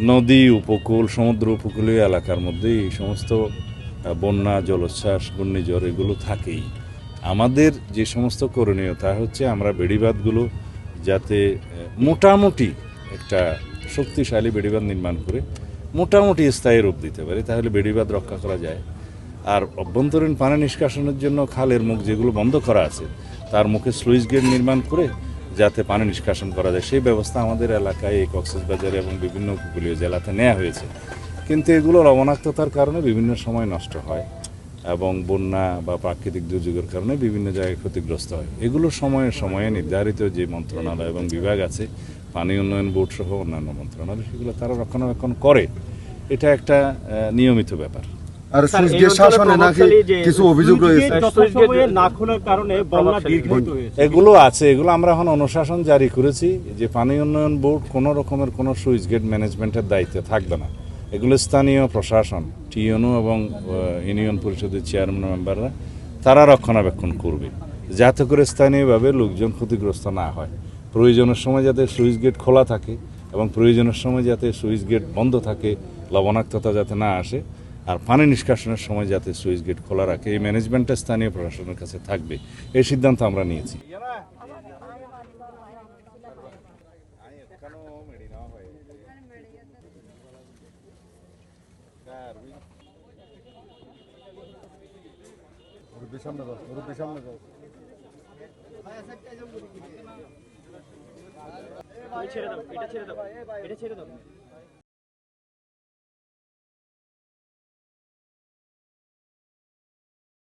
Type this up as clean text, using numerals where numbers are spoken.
নদী উপকূল সমুদ্র উপকূলীয় এলাকার মধ্যে এই সমস্ত বন্যা জলোচ্ছ্বাস ঘূর্ণিঝড় এগুলো থাকেই। আমাদের যে সমস্ত করণীয় তা হচ্ছে আমরা বেড়িবাঁধগুলো যাতে মোটামুটি একটা শক্তিশালী বেড়িবাঁধ নির্মাণ করে মোটামুটি স্থায়ী রূপ দিতে পারি, তাহলে বেড়িবাঁধ রক্ষা করা যায়। আর অভ্যন্তরীণ পানি নিষ্কাশনের জন্য খালের মুখ যেগুলো বন্ধ করা আছে তার মুখে স্লুইস গেট নির্মাণ করে যাতে পানি নিষ্কাশন করা যায় সেই ব্যবস্থা আমাদের এলাকায় এই কক্সবাজার এবং বিভিন্ন উপকূলীয় জেলাতে নেওয়া হয়েছে। কিন্তু এগুলো লবণাক্ততার কারণে বিভিন্ন সময় নষ্ট হয় এবং বন্যা বা প্রাকৃতিক দুর্যোগের কারণে বিভিন্ন জায়গায় ক্ষতিগ্রস্ত হয়। এগুলো সময়ে সময়ে নির্ধারিত যে মন্ত্রণালয় এবং বিভাগ আছে, পানি উন্নয়ন বোর্ড সহ অন্যান্য মন্ত্রণালয়, সেগুলো তারা রক্ষণাবেক্ষণ করে। এটা একটা নিয়মিত ব্যাপার। আর সুইচ গেট শাসনে নাকি কিছু অভিযোগ রয়েছে, না খোলার কারণে বন্যা দীর্ঘায়িত হয়েছে। এগুলো আছে, এগুলো আমরা এখন অনুশাসন জারি করেছি যে পানি উন্নয়ন বোর্ড কোনো রকমের কোনো সুইচ গেট ম্যানেজমেন্টের দায়িত্বে থাকবে না। এগুলো স্থানীয় প্রশাসন, টিএনও এবং ইউনিয়ন পরিষদের চেয়ারম্যান মেম্বাররা তারা রক্ষণাবেক্ষণ করবে, যাতে করে স্থানীয়ভাবে লোকজন ক্ষতিগ্রস্ত না হয়। প্রয়োজনের সময় যাতে সুইচ গেট খোলা থাকে এবং প্রয়োজনের সময় যাতে সুইচ গেট বন্ধ থাকে, লবণাক্ততা যাতে না আসে, আর পানি নিষ্কাশনের সময় যাতে সুইচ গেট খোলা রাখে, এই ম্যানেজমেন্টটা স্থানীয় প্রশাসনের কাছে থাকবে। এই সিদ্ধান্ত আমরা নিয়েছি। ছেড়ে দাও, এটা ছেড়ে দাও, এটা ছেড়ে দাও।